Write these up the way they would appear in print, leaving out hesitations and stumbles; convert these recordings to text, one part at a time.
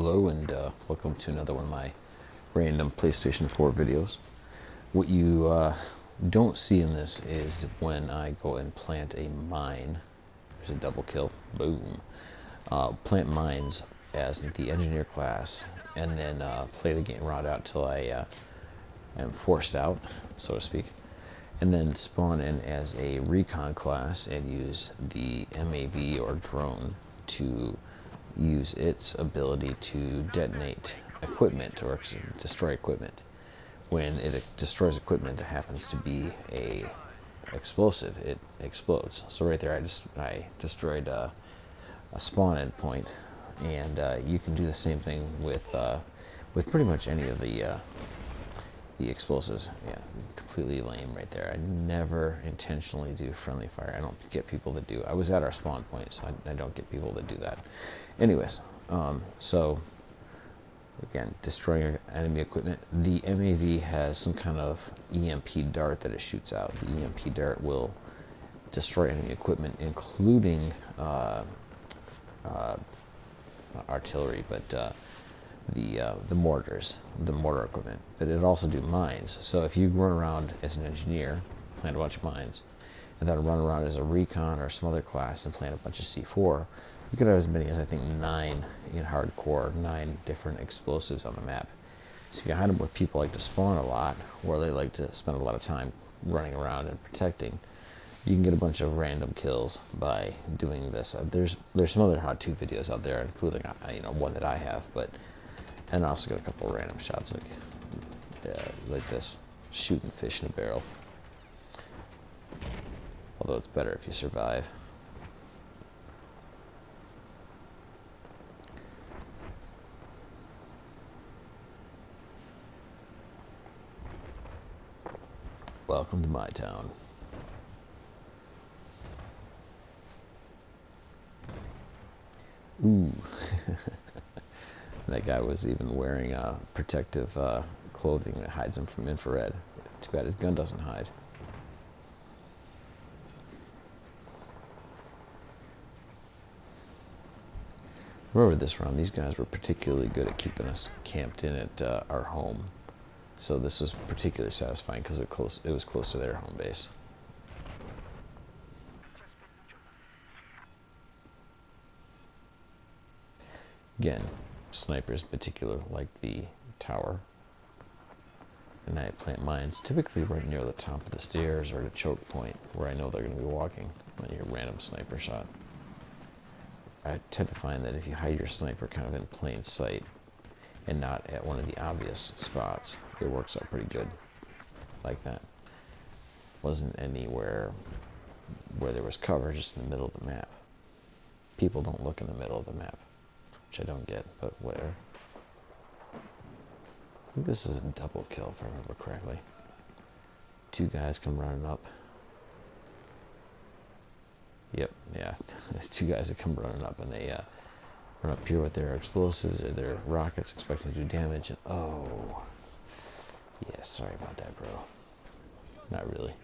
Hello and welcome to another one of my random PlayStation 4 videos. What you don't see in this is when I go and plant a mine. There's a double kill. Boom. Plant mines as the engineer class and then play the game route out till I am forced out, so to speak. And then spawn in as a recon class and use the MAV or drone to use its ability to detonate equipment or destroy equipment. When it destroys equipment that happens to be a explosive, it explodes. So right there, I destroyed a spawn endpoint, and you can do the same thing with pretty much any of the explosives. Yeah, completely lame right there. I never intentionally do friendly fire. I don't get people to do. I was at our spawn point, so I don't get people to do that. Anyways, so again, destroying enemy equipment. The MAV has some kind of EMP dart that it shoots out. The EMP dart will destroy enemy equipment, including not artillery, but the mortars, the mortar equipment. But it'd also do mines. So if you run around as an engineer, plant a bunch of mines, and then run around as a recon or some other class and plant a bunch of C4, you could have as many as, I think, 9 in hardcore, 9 different explosives on the map. So you can hide them where people like to spawn a lot, or they like to spend a lot of time running around and protecting. You can get a bunch of random kills by doing this. There's some other How To videos out there, including one that I have, and I also got a couple of random shots like this, shooting fish in a barrel. Although it's better if you survive. Welcome to my town. Ooh. That guy was even wearing protective clothing that hides him from infrared. Too bad his gun doesn't hide. Remember this round, these guys were particularly good at keeping us camped in at our home. So this was particularly satisfying because it was close to their home base. Again, snipers in particular like the tower. And I plant mines typically right near the top of the stairs or the choke point where I know they're going to be walking when you hear a random sniper shot. I tend to find that if you hide your sniper kind of in plain sight and not at one of the obvious spots, it works out pretty good like that. Wasn't anywhere where there was cover, just in the middle of the map. People don't look in the middle of the map, which I don't get, but whatever. I think this is a double kill if I remember correctly. 2 guys come running up. Yep, yeah. There's 2 guys that come running up, and they run up here with their explosives or their rockets expecting to do damage, and oh. Yeah, sorry about that, bro. Not really.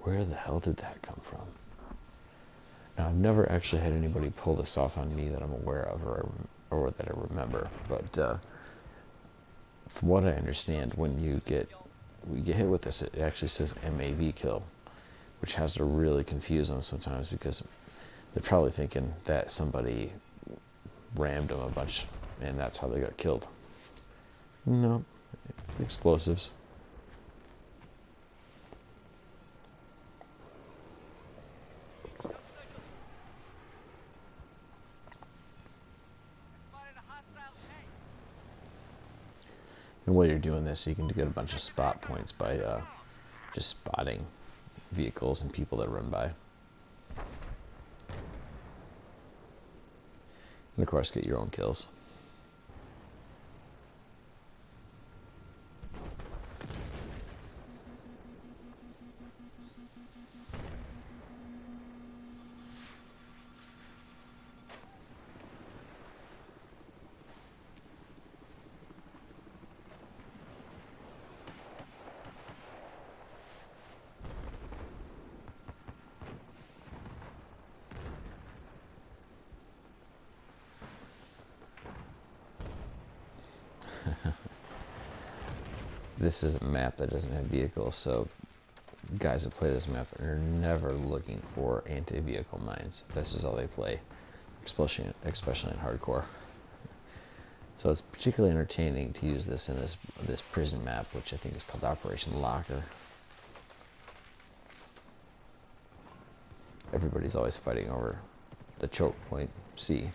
Where the hell did that come from? Now, I've never actually had anybody pull this off on me that I'm aware of or that I remember, but from what I understand, when you get hit with this, it actually says MAV kill, which has to really confuse them sometimes because they're probably thinking that somebody rammed them a bunch and that's how they got killed. No, explosives. And while you're doing this, you can get a bunch of spot points by just spotting vehicles and people that run by. And of course, get your own kills. This is a map that doesn't have vehicles, so guys that play this map are never looking for anti-vehicle mines. This is all they play, especially in hardcore. So it's particularly entertaining to use this in this prison map, which I think is called Operation Locker. Everybody's always fighting over the choke point C.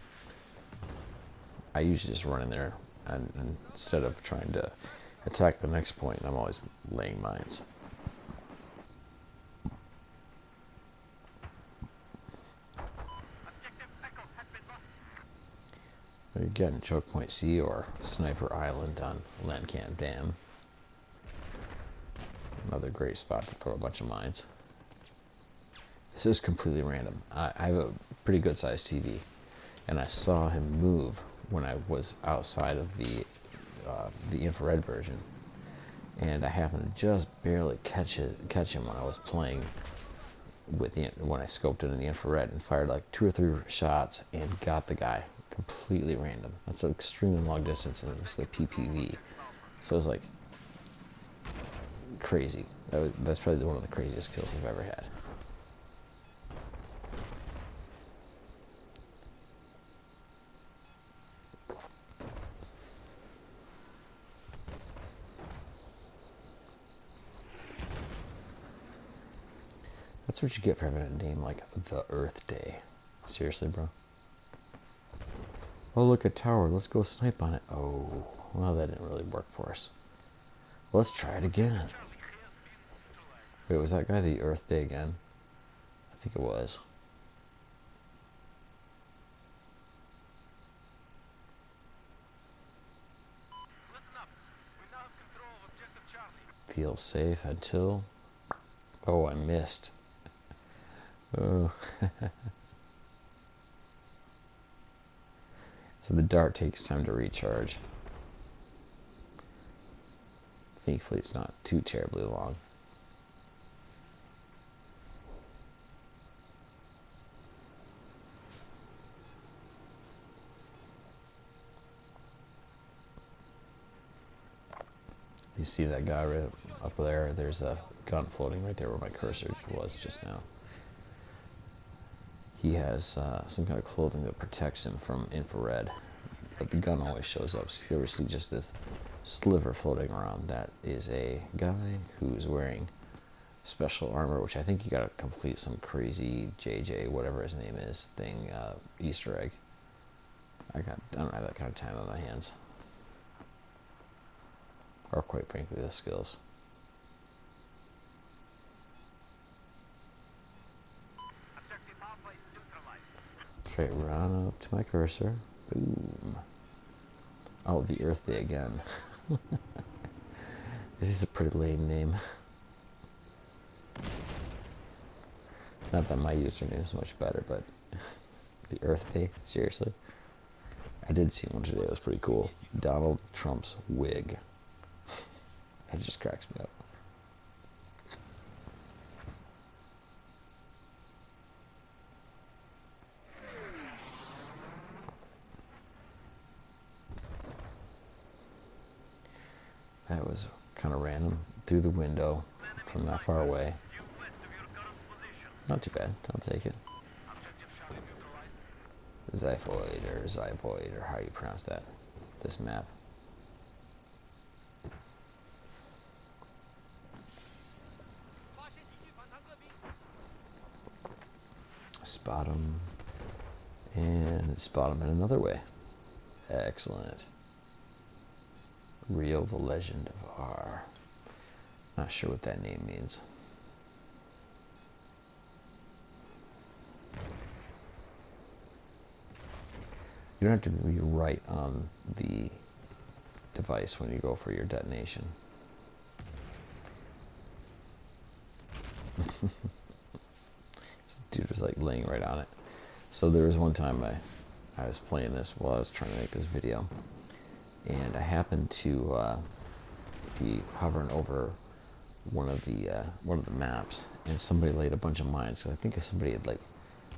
I usually just run in there, and instead of trying to attack the next point, I'm always laying mines. Again, choke point C or Sniper Island on Landcamp Dam. Another great spot to throw a bunch of mines. This is completely random. I have a pretty good sized TV, and I saw him move when I was outside of the infrared version, and I happened to just barely catch him when I was playing with when I scoped it in the infrared and fired like 2 or 3 shots and got the guy. Completely random. That's an extremely long distance, and it's the PPV, so it was like crazy. That's probably one of the craziest kills I've ever had. That's what you get for having a name like the Earth Day. Seriously, bro? Oh, look, a tower. Let's go snipe on it. Oh, well, that didn't really work for us. Let's try it again. Wait, was that guy the Earth Day again? I think it was. Feel safe until... Oh, I missed. Oh. So the dart takes time to recharge. Thankfully, it's not too terribly long. You see that guy right up there? There's a gun floating right there where my cursor was just now. He has some kind of clothing that protects him from infrared, but the gun always shows up. So if you ever see just this sliver floating around, that is a guy who's wearing special armor, which I think you gotta complete some crazy JJ, whatever his name is, thing, Easter egg. I don't have that kind of time on my hands. Or quite frankly, the skills. Straight run up to my cursor. Boom. Oh, the Earth Day again. It is a pretty lame name. Not that my username is much better, but the Earth Day, seriously. I did see one today, it was pretty cool. Donald Trump's wig. It just cracks me up. That was kind of random. Through the window from that far away. Not too bad. I'll take it. Zyphoid or how you pronounce that. This map. Spot him. And spot him in another way. Excellent. Real the Legend of R. Not sure what that name means. You don't have to be right on the device when you go for your detonation. This dude was like laying right on it. So there was one time I was playing this while I was trying to make this video, and I happened to be hovering over one of the maps, and somebody laid a bunch of mines. So I think somebody had like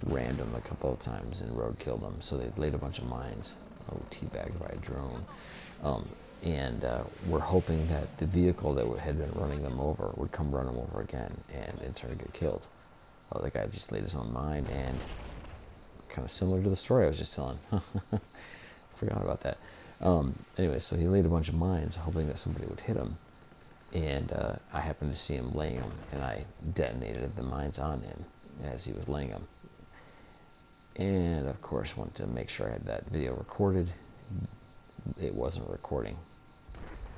rammed them a couple of times and road killed them, so they laid a bunch of mines. Oh, teabagged by a drone. and we're hoping that the vehicle that had been running them over would come run them over again and in turn get killed. Oh, the guy just laid his own mine, and kind of similar to the story I was just telling. Forgot about that. Anyway, so he laid a bunch of mines hoping that somebody would hit him, and I happened to see him laying them, and I detonated the mines on him as he was laying them. And of course, wanted to make sure I had that video recorded. It wasn't recording.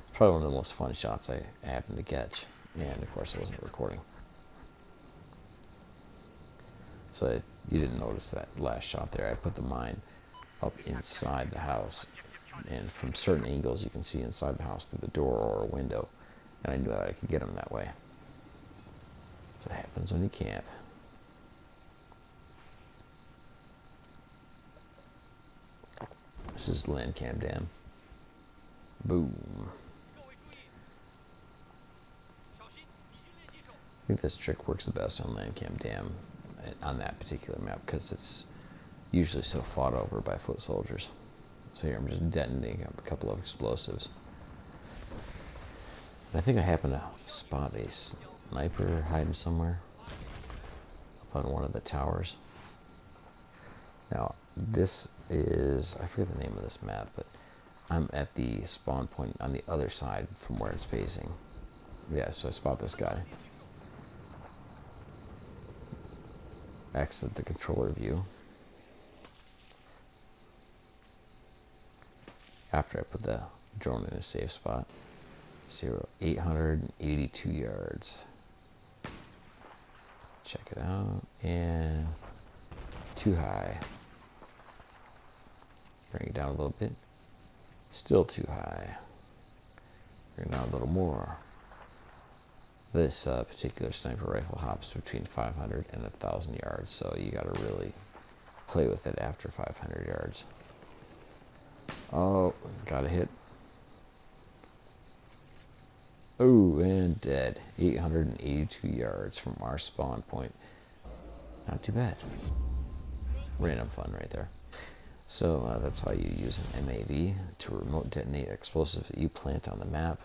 It's probably one of the most fun shots I happened to catch, and of course it wasn't recording. So you didn't notice that last shot there. I put the mine up inside the house, and from certain angles you can see inside the house through the door or a window, and I knew that I could get him that way. So it happens when you camp. This is Landcam Dam. Boom. I think this trick works the best on Landcam Dam on that particular map because it's usually so fought over by foot soldiers. So here I'm just detonating up a couple of explosives. And I think I happen to spot a sniper hiding somewhere up on one of the towers. Now this is, I forget the name of this map, but I'm at the spawn point on the other side from where it's facing. Yeah, so I spot this guy. Exit the controller view. After I put the drone in a safe spot. 882 yards. Check it out. And too high. Bring it down a little bit. Still too high. Bring it down a little more. This particular sniper rifle hops between 500 and 1,000 yards, so you got to really play with it after 500 yards. Oh, got a hit. Oh, and dead. 882 yards from our spawn point. Not too bad. Random fun right there. So that's how you use an MAV to remote detonate explosives that you plant on the map.